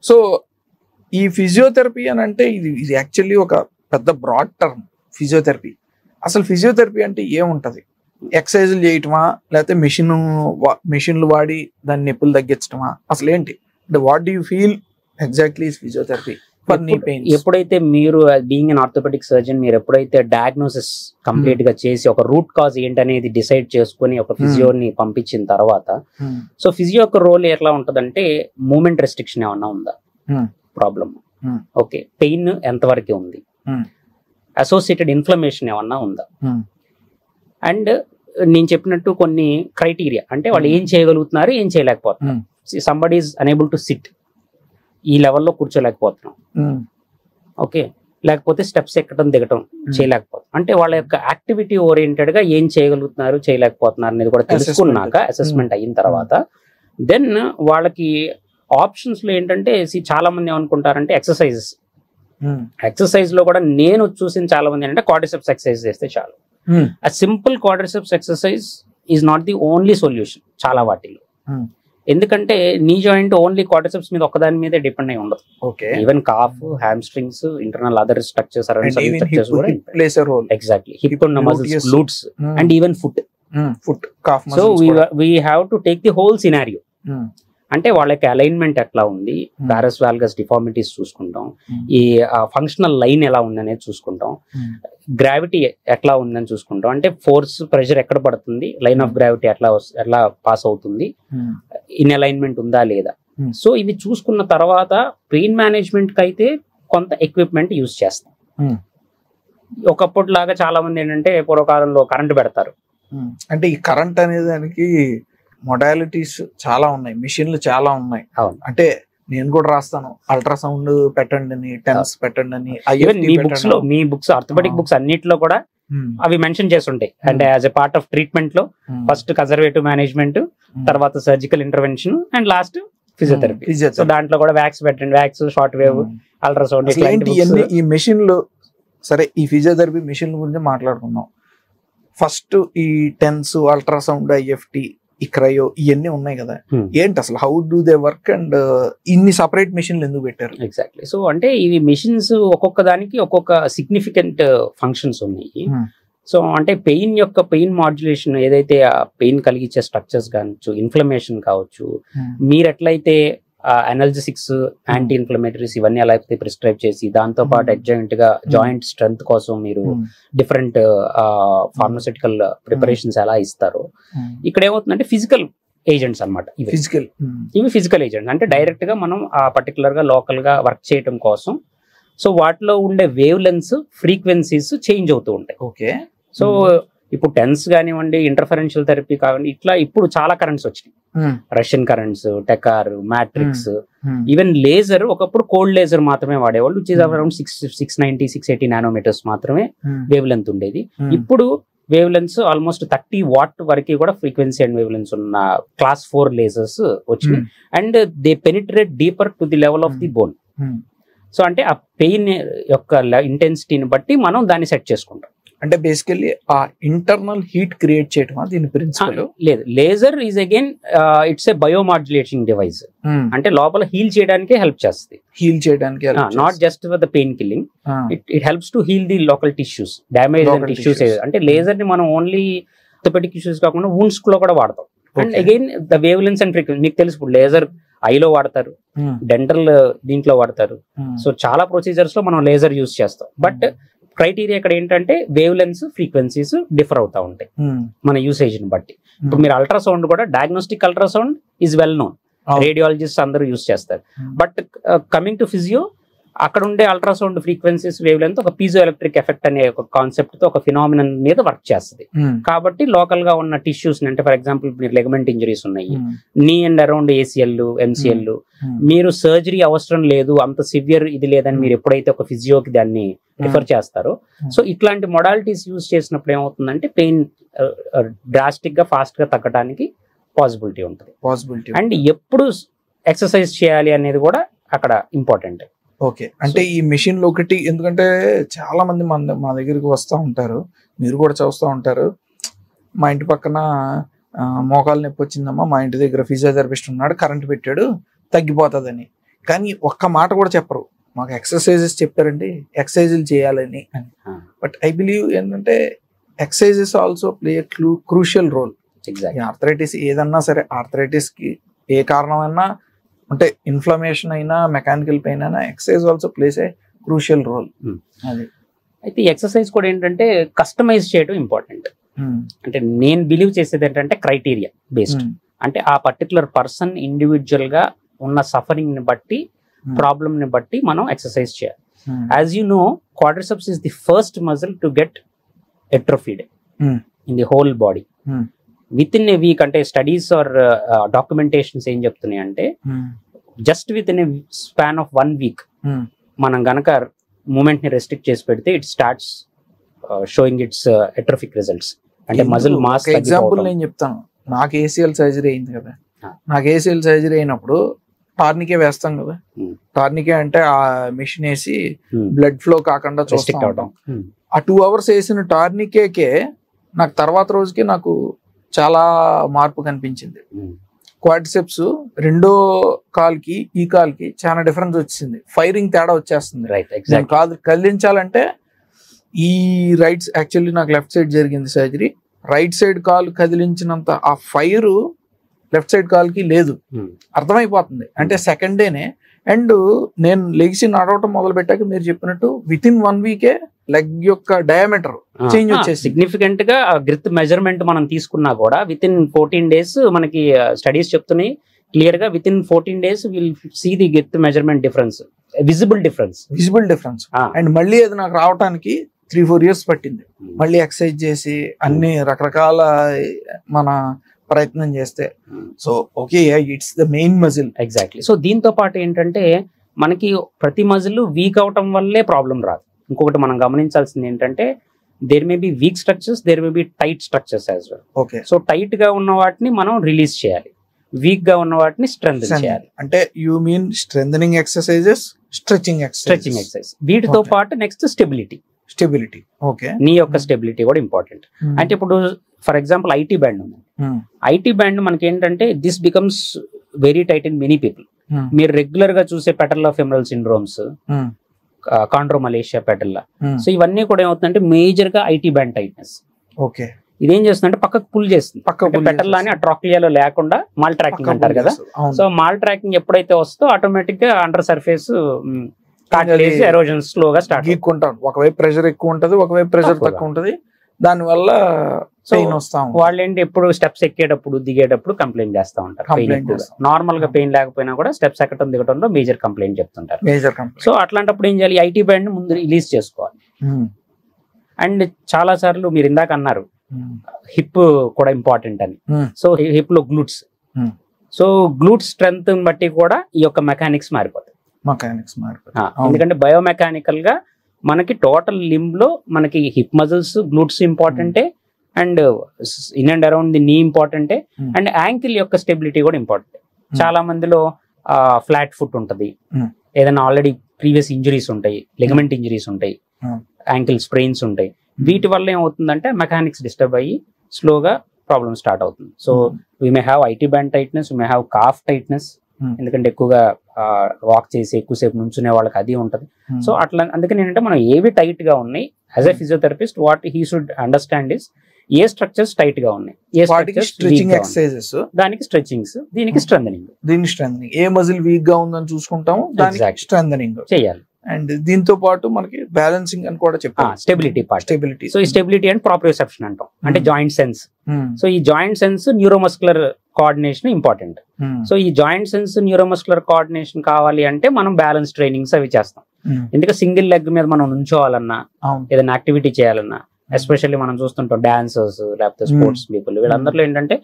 So ఈ physiotherapy అని అంటే ఇది యాక్చువల్లీ ఒక పెద్ద బ్రాడ్ టర్మ్ ఫిజియోథెరపీ. అసలు ఫిజియోథెరపీ అంటే ఏముంటది? ఎక్సర్సైజులు చేయటమా, లేకపోతే మిషన్లు వాడి దాని నొప్పులు తగ్గించటమా, అసలు ఏంటి అంటే what do you feel exactly is physiotherapy for knee pain? ఎప్పుడైతే మీరు బీయింగ్ అన్ ఆర్థోపెడిక్ సర్జన్ మీరు ఎప్పుడైతే డయాగ్నోసిస్ కంప్లీట్ గా చేసి ఒక రూట్ కాజ్ ఏంటనేది డిసైడ్ చేసుకుని ఒక ఫిజియోని పంపించిన తర్వాత, సో ఫిజియో యొక్క రోల్ ఎట్లా ఉంటదంటే మూమెంట్ రెస్ట్రిక్షన్ ఏమన్నా ఉందా, ప్రాబ్లమ్, ఓకే, పెయిన్ ఎంతవరకు ఉంది, అసోసియేటెడ్ ఇన్ఫ్లమేషన్ ఏమన్నా ఉందా, అండ్ నేను చెప్పినట్టు కొన్ని క్రైటీరియా అంటే వాళ్ళు ఏం చేయగలుగుతున్నారు ఏం చేయలేకపోతున్నారు. Somebody is unable to SIT, ఈ లెవెల్లో కూర్చోలేకపోతున్నాం, ఓకే, లేకపోతే స్టెప్స్ ఎక్కడం దిగటం చేయలేకపోతున్నాం, అంటే వాళ్ళ యొక్క యాక్టివిటీ ఓరియంటెడ్ గా ఏం చేయగలుగుతున్నారు చేయలేకపోతున్నారు అనేది కూడా తెలుసుకున్నాక అసెస్మెంట్ అయిన తర్వాత దెన్ వాళ్ళకి ఆప్షన్స్ లో ఏంటంటే చాలా మంది ఏమనుకుంటారంటే ఎక్సర్సైజ్ లో కూడా నేను చూసిన చాలా మంది ఏంటంటే క్వాడ్రిసెప్స్ ఎక్సర్సైజ్ చేస్తే చాలు. ఆ simple quadriceps exercise is not the only solution చాలా వాటిలో. ఎందుకంటే నీ జాయింట్ ఓన్లీ క్వాడ్రిసెప్స్ మీద ఒక్కదాని మీద డిపెండ్ అయి ఉండదు. Even calf, hamstrings, internal other structures exactly hip ఉన్న muscles, glutes and even foot. So we have to take the whole scenario. అంటే వాళ్ళకి అలైన్మెంట్ ఎట్లా ఉంది, వారస్ వాల్గస్ డిఫార్మిటీస్ చూసుకుంటాం, ఈ ఫంక్షనల్ లైన్ ఎలా ఉందనేది చూసుకుంటాం, గ్రావిటీ ఎట్లా ఉందని చూసుకుంటాం, అంటే ఫోర్స్ ప్రెషర్ ఎక్కడ పడుతుంది, లైన్ ఆఫ్ గ్రావిటీ ఎట్లా పాస్ అవుతుంది, ఇన్ అలైన్మెంట్ ఉందా లేదా. సో ఇవి చూసుకున్న తర్వాత పెయిన్ మేనేజ్మెంట్ కి అయితే కొంత ఎక్విప్మెంట్ యూజ్ చేస్తాం. ఒకప్పుడు లాగా చాలా మంది ఏంటంటే పూర్వకాలంలో కరెంట్ పెడతారు. అంటే ఈ కరెంట్ అనే దానికి మొడాలిటీస్ చాలా ఉన్నాయి, మిషన్లు చాలా ఉన్నాయి. అంటే నేను కూడా రాస్తాను, అల్ట్రాసౌండ్ పెట్టండి అని, టెన్స్ పెట్టండి అని. మీ బుక్స్ ఆర్థోపెడిక్ బుక్స్ అన్నిట్లో కూడా అవి మెన్షన్ చేస్తుంటాయి. అంటే as a part of treatment లో ఫస్ట్ కన్జర్వేటివ్ మేనేజ్మెంట్, తర్వాత surgical intervention and last physiotherapy. So దాంట్లో కూడా వ్యాక్స్ పెట్టండి, వ్యాక్స్, షార్ట్ వేవ్, అల్ట్రాసౌండ్, ఈ మెషిన్లు. సరే, ఈ ఫిజియోథెరపీ మెషిన్ గురించి మాట్లాడుకుందాం. ఫస్ట్ ఈ టెన్స్, అల్ట్రాసౌండ్, ఐఎఫ్టి, ఈ క్రయో, ఇవన్నీ ఉన్నాయి కదా, ఏంటి అసలు how do they work and ఇన్ని సపరేట్ మెషిన్లు ఎందుకు పెట్టారు? ఎగ్జాక్ట్లీ. సో అంటే ఇవి మెషిన్స్ ఒక్కొక్క దానికి ఒక్కొక్క సిగ్నిఫికెంట్ ఫంక్షన్స్ ఉన్నాయి. సో అంటే పెయిన్ మాడ్యులేషన్ ఏదైతే ఆ పెయిన్ కలిగించే స్ట్రక్చర్స్ కావచ్చు, ఇన్ఫ్లమేషన్ కావచ్చు, మీరు ఎట్లయితే అనల్జెసిక్స్, యాంటీ ఇన్ఫ్లమేటరీస్ ఇవన్నీ ఎలా అయితే ప్రిస్క్రైబ్ చేసి దాంతో పాటు అడ్జాయింట్ గా జాయింట్ స్ట్రెంత్ కోసం మీరు డిఫరెంట్ ఫార్మస్యూటికల్ ప్రిపరేషన్స్ ఎలా ఇస్తారో, ఇక్కడ ఏమవుతుందంటే ఫిజికల్ ఏజెంట్స్ అనమాట. ఇవి ఫిజికల్ ఏజెంట్స్ అంటే డైరెక్ట్ గా మనం ఆ పర్టికులర్ గా లోకల్ గా వర్క్ చేయడం కోసం. సో వాటిలో ఉండే వేవ్ లెన్స్, ఫ్రీక్వెన్సీస్ చేంజ్ అవుతూ ఉంటాయి. ఓకే. సో ఇప్పుడు టెన్స్ కానివ్వండి, ఇంటర్ఫరెన్షియల్ థెరపీ కానివ్వండి, ఇట్లా ఇప్పుడు చాలా కరెంట్స్ వచ్చినాయి. Russian currents, Tecar, matrix, even laser. ఒకప్పుడు కోల్డ్ లేజర్ మాత్రమే వాడేవాళ్ళు, విచ్ ఇస్ అరౌండ్ 690, 680 నానోమీటర్స్ మాత్రమే వేవ్ లెంత్ ఉండేది. ఇప్పుడు వేవ్ లెన్స్ ఆల్మోస్ట్ 30 వాట్ వరకు కూడా ఫ్రీక్వెన్సీ అండ్ వేవ్ లెన్స్ ఉన్న క్లాస్ 4 లేజర్స్ వచ్చినాయి. And they penetrate deeper to the level of the bone. So అంటే ఆ పెయిన్ యొక్క ఇంటెన్సిటీని బట్టి మనం దాన్ని సెట్ చేసుకుంటాం. అంటే బేసికల్లీ ఆ ఇంటర్నల్ హీట్ క్రియేట్ చేయటమా దీని ప్రిన్సిపల్? లేదు, laser is again it's a biomodulating device. అంటే లోపల హీల్ చేయడానికి హెల్ప్ చేస్తుంది, not just for the pain killing. It helps to heal the local tissues, damage tissues. అంటే లేజర్ ని మనం ఓన్లీ ఆర్థోపెడిక్ ఇష్యూస్ కాకుండా వూండ్స్ లో కూడా వాడతాం. And again the wavelengths and frequency మీకు తెలుసు, ఇప్పుడు లేజర్ ఐలో వాడతారు, డెంటల్ దీంట్లో వాడతారు. సో చాలా ప్రొసీజర్స్ లో మనం లేజర్ యూజ్ చేస్తాం. బట్ క్రైటీరియా ఇక్కడ ఏంటంటే వేవ్ లెన్స్, ఫ్రీక్వెన్సీస్ డిఫర్ అవుతా ఉంటాయి మన యూసేజ్ ని బట్టి. ఇప్పుడు మీరు అల్ట్రాసౌండ్ కూడా, diagnostic ultrasound is well known, radiologist అందరూ యూజ్ చేస్తారు. బట్ కమింగ్ టు ఫిజియో, అక్కడ ఉండే అల్ట్రాసౌండ్ ఫ్రీక్వెన్సీస్, వేవ్ లెంత్ ఒక పీజో ఎలక్ట్రిక్ ఎఫెక్ట్ అనే ఒక కాన్సెప్ట్ తో ఒక ఫినామినన్ మీద వర్క్ చేస్తుంది. కాబట్టి లోకల్ గా ఉన్న టిష్యూస్, అంటే ఫర్ ఎగ్జాంపుల్ మీరు లెగమెంట్ ఇంజరీస్ ఉన్నాయి, నీ అండ్ అరౌండ్ ACL, MCL, మీరు సర్జరీ అవసరం లేదు, అంత సివియర్ ఇది లేదని మీరు ఎప్పుడైతే ఒక ఫిజియోకి దాన్ని రిఫర్ చేస్తారో, సో ఇట్లాంటి మొడాలిటీస్ యూజ్ చేసినప్పుడు ఏమవుతుందంటే పెయిన్ డ్రాస్టిక్ గా ఫాస్ట్ గా తగ్గడానికి పాసిబిలిటీ ఉంటుంది. అండ్ ఎప్పుడు ఎక్సర్సైజ్ చేయాలి అనేది కూడా అక్కడ ఇంపార్టెంట్. ఓకే. అంటే ఈ మెషిన్లు ఒకటి, ఎందుకంటే చాలా మంది మా దగ్గరికి వస్తూ ఉంటారు, మీరు కూడా చూస్తూ ఉంటారు, మా ఇంటి పక్కన మోకాలు నొప్పి వచ్చిందమ్మా, మా ఇంటి దగ్గర ఫిజియోథెరపిస్ట్ ఉన్నాడు, కరెంట్ పెట్టాడు తగ్గిపోతుందని. కానీ ఒక్క మాట కూడా చెప్పరు, మాకు ఎక్సర్సైజెస్ చెప్పారండి, ఎక్సర్సైజులు చేయాలని అని. బట్ ఐ బిలీవ్ ఏంటంటే exercises also play a crucial role. Arthritis ఏదన్నా సరే, ఆర్థరైటిస్ కి ఏ కారణమైనా అంటే ఇన్ఫ్లమేషన్ అయినా మెకానికల్ పెయిన్ అయినా exercise also plays a crucial role. అది అయితే ఈ ఎక్సర్సైజ్ కూడా ఏంటంటే కస్టమైజ్ చేయడం ఇంపార్టెంట్. అంటే నేను బిలీవ్ చేసేది ఏంటంటే క్రైటీరియా బేస్డ్. అంటే ఆ పర్టికులర్ పర్సన్ ఇండివిజువల్ గా ఉన్న సఫరింగ్ ని బట్టి, ప్రాబ్లమ్ ని బట్టి మనం ఎక్సర్సైజ్ చేయాలి. As you know, quadriceps is the first muscle to get atrophied in the whole body within a week. అంటే స్టడీస్ ఆర్ డాక్యుమెంటేషన్స్ ఏం చెప్తున్నాయి అంటే just within a span of 1 week మనం గనక మూమెంట్ ని రెస్ట్రిక్ట్ చేసి పెడితే it starts showing its atrophic results. అంటే మజిల్ మాస్. ఎగ్జాంపుల్ నేను చెప్తాను. నాకు ACL సర్జరీ అయింది కదా, నాకు ACL సర్జరీ అయినప్పుడు టార్నికే వేస్తాం కదా. టార్నికే అంటే ఆ మిషన్ వేసి బ్లడ్ ఫ్లో కాకుండా చూస్తాం. ఆ 2 hours వేసిన టార్నికేకే నాకు తర్వాత రోజుకి నాకు చాలా మార్పు కనిపించింది. క్వాడ్రిసెప్స్ రెండో కాల్కి ఈ కాల్కి చాలా డిఫరెన్స్ వచ్చింది, ఫైరింగ్ తేడా వచ్చేస్తుంది. కాదు కదిలించాలంటే ఈ రైట్, యాక్చువల్లీ నాకు లెఫ్ట్ సైడ్ జరిగింది సర్జరీ, రైట్ సైడ్ కాలు కదిలించినంత ఆ ఫైరు లెఫ్ట్ సైడ్ కాల్కి లేదు, అర్థమైపోతుంది. అంటే సెకండ్ డేనే. అండ్ నేను లెగిసి నడవటం మొదలు పెట్టాక మీరు చెప్పినట్టు విత్ ఇన్ 1 week లెగ్ యొక్క డయామీటర్ చేంజ్ వచ్చేసి సిగ్నిఫికెంట్ గా గ్రిత్ మెజర్మెంట్ మనం తీసుకున్నా కూడా విత్ ఇన్ 14 days మనకి స్టడీస్ చెప్తున్నాయి క్లియర్ గా. Within 14 days will see the girth measurement difference, visible difference. And మళ్ళీ అది నాకు రావడానికి 3-4 years పట్టింది. మళ్ళీ ఎక్సర్సైజ్ చేసి అన్ని రకరకాల మన ప్రయత్నం చేస్తే. So okay, it's the main muscle. Exactly. So దీంతో పాటు ఏంటంటే మనకి ప్రతి మజిల్ వీక్ అవటం వల్లే ప్రాబ్లం రాదు. ఇంకొకటి మనం గమనించాల్సింది ఏంటంటే there may be weak structures, there may be tight structures as well. Okay. So tight గా ఉన్న వాటిని మనం రిలీజ్ చేయాలి, వీక్ గా ఉన్న వాటిని స్ట్రెంగ్ చేయాలి. అంటే you mean strengthening exercises, stretching exercise. వీటితో పాటు నెక్స్ట్ స్టెబిలిటీ. ఓకే. నీ యొక్క స్టెబిలిటీ కూడా ఇంపార్టెంట్. అంటే ఇప్పుడు ఫర్ ఎగ్జాంపుల్ ఐటీ బ్యాండ్ ఉంది. ఐటీ బ్యాండ్ మనకి ఏంటంటే this becomes very tight in many people. మీరు రెగ్యులర్ గా చూసే పెటల్లా ఫెమరల్ సిండ్రోమ్స్, కాండ్రోమలేషియా పెటల్లా, సో ఇవన్నీ కూడా ఏమవుతుందంటే మేజర్ గా ఐటీ బ్యాండ్ టైట్నెస్. ఓకే. ఇదేం చేస్తుందంటే పక్కకు పుల్ చేస్తుంది. పెటల్లా అని ఆ ట్రాక్లియాలో లేకుండా మాల్ ట్రాకింగ్ అంటారు కదా. సో మాల్ ట్రాకింగ్ ఎప్పుడైతే వస్తుందో ఆటోమేటిక్ గా అండర్ సర్ఫేస్ ఎరోజన్ స్లోగా స్టార్ట్ గీక్కుంటాం. ఒకవైపు ప్రెషర్ ఎక్కువ ఉంటది, ఒకవైపు ప్రెషర్ తక్కువ ఉంటది, దానివల్ల పెయిన్ వస్తాం. వాళ్ళు ఏంటి ఎప్పుడు స్టెప్స్ ఎక్కేటప్పుడు దిగేటప్పుడు కంప్లైంట్ చేస్తా ఉంటారు. నార్మల్ గా పెయిన్ లేకపోయినా కూడా స్టెప్స్ ఎక్కడం దిగటంలో మేజర్ కంప్లైంట్ చెప్తుంటారు. సో అట్లాంటప్పుడు ఏం చేయాలి, ఐటీ బ్యాండ్ ముందు రిలీజ్ చేసుకోవాలి. అండ్ చాలా సార్లు మీరు ఇందాక అన్నారు హిప్ కూడా ఇంపార్టెంట్ అని. సో హిప్ లో గ్లూట్స్, సో గ్లూట్స్ స్ట్రెంగ్త్ బట్టి కూడా ఈ యొక్క మెకానిక్స్ మారిపోతాయి. ఎందుకంటే బయోమెకానికల్ గా మనకి టోటల్ లింబ్ లో మనకి హిప్ మజిల్స్, గ్లూట్స్ ఇంపార్టెంటే, and in and around the knee ఇంపార్టెంటే, అండ్ యాంకిల్ యొక్క స్టెబిలిటీ కూడా ఇంపార్టెంట్. చాలా మందిలో ఫ్లాట్ ఫుట్ ఉంటది, ఏదైనా ఆల్రెడీ ప్రీవియస్ ఇంజరీస్ ఉంటాయి, లిగమెంట్ ఇంజరీస్ ఉంటాయి, యాంకిల్ స్ప్రెయిన్స్ ఉంటాయి. వీటి వల్ల ఏమవుతుందంటే మెకానిక్స్ డిస్టర్బ్ అయ్యి స్లోగా ప్రాబ్లమ్ స్టార్ట్ అవుతుంది. So we may have IT band tightness, we may have calf tightness, ఎందుకంటే ఎక్కువగా వాక్ చేసి ఎక్కువసేపు నుంచునే వాళ్ళకి అది ఉంటది. సో అట్లా అందుకని ఏంటంటే మనం ఏవి టైట్ గా ఉన్నాయి, as a physiotherapist what he should understand is a structures tight గా ఉన్నాయి, ఏ స్ట్రెచింగ్ ఎక్సర్సైజెస్, దానికి స్ట్రెచింగ్స్, దీనికి స్ట్రెంథనింగ్. ఏ మజిల్ వీక్ గా ఉందని చూసుకుంటాము, దానికి స్ట్రెంథనింగ్ చేయాలి. అండ్ దీంతో పాటు మనకి బ్యాలెన్సింగ్ అని కూడా చెప్పాలి, స్టెబిలిటీ. సో ఈ స్టెబిలిటీ అండ్ ప్రాప్రియోసెప్షన్ అంటాం, అంటే జాయింట్ సెన్స్. సో ఈ joint sense neuromuscular coordination important. So ఈ జాయింట్ సెన్స్ న్యూరోమస్కులర్ కోఆర్డినేషన్ కావాలి అంటే మనం బ్యాలెన్స్ ట్రైనింగ్స్ అవి చేస్తాం. ఎందుకంటే సింగిల్ లెగ్ మీద మనం నుంచోవాలన్నా, ఏదైనా యాక్టివిటీ చేయాలన్నా, ఎస్పెషల్లీ మనం చూస్తుంటాం డాన్సర్స్ లేకపోతే స్పోర్ట్స్ పీపుల్, వీళ్ళందరిలో ఏంటంటే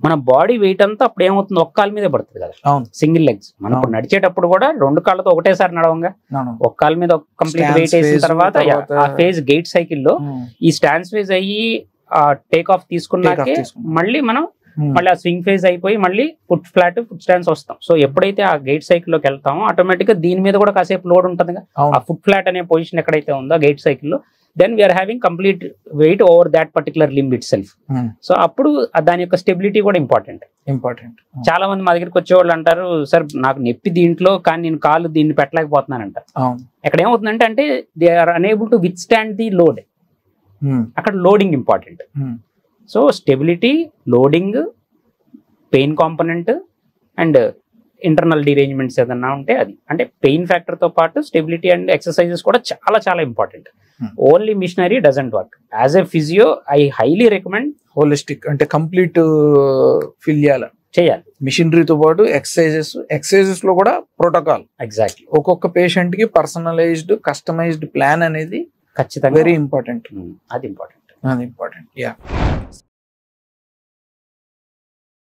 మన బాడీ వెయిట్ అంతా అప్పుడు ఏమవుతుంది, ఒక్క కాలు మీదే పడుతుంది కదా సింగిల్ లెగ్స్. మనం ఇప్పుడు నడిచేటప్పుడు కూడా 2 కాళ్ళతో ఒకటేసారి నడవంగా, ఒక కాలు మీద కంప్లీట్ వెయిట్ వేసిన తర్వాత ఆ ఫేజ్ గేట్ సైకిల్లో ఈ స్టాన్స్ ఫేజ్ అయ్యి టేక్ ఆఫ్ తీసుకున్నాకే మళ్ళీ మనం మళ్ళీ ఆ స్వింగ్ ఫేజ్ అయిపోయి మళ్ళీ ఫుట్ ఫ్లాట్, ఫుట్ స్టాండ్స్ వస్తాం. సో ఎప్పుడైతే ఆ గేట్ సైకిల్ లోకి వెళ్తామో ఆటోమేటిక్ గా దీని మీద కూడా కాసేపు లోడ్ ఉంటుంది. ఆ ఫుట్ ఫ్లాట్ అనే పొజిషన్ ఎక్కడైతే ఉందో గేట్ సైకిల్లో then we are having complete weight over that particular limb itself. So అప్పుడు దాని యొక్క స్టెబిలిటీ కూడా ఇంపార్టెంట్. చాలా మంది మా దగ్గరికి వచ్చేవాళ్ళు అంటారు, సార్ నాకు నొప్పి దీంట్లో కానీ నేను కాలు దీన్ని పెట్టలేకపోతున్నాను అంటారు. అక్కడ ఏమవుతుందంటే అంటే they are unable to withstand the load. అక్కడ loading important. So stability, loading, pain component and internal derangements ఏదన్నా ఉంటే అది. అంటే పెయిన్ ఫ్యాక్టర్ తో పాటు స్టెబిలిటీ అండ్ ఎక్సర్సైజెస్ కూడా చాలా చాలా important. Only machinery doesn't work. As a physio I highly recommend holistic, అంటే కంప్లీట్ ఫిల్ చేయాలి మిషనరీతో పాటు ఎక్సర్సైజెస్ లో కూడా ప్రోటోకాల్. ఎగ్జాక్ట్లీ. ఒక్కొక్క పేషెంట్ కి పర్సనలైజ్డ్ కస్టమైజ్డ్ ప్లాన్ అనేది ఖచ్చితంగా వెరీ ఇంపార్టెంట్. అది ఇంపార్టెంట్. యా.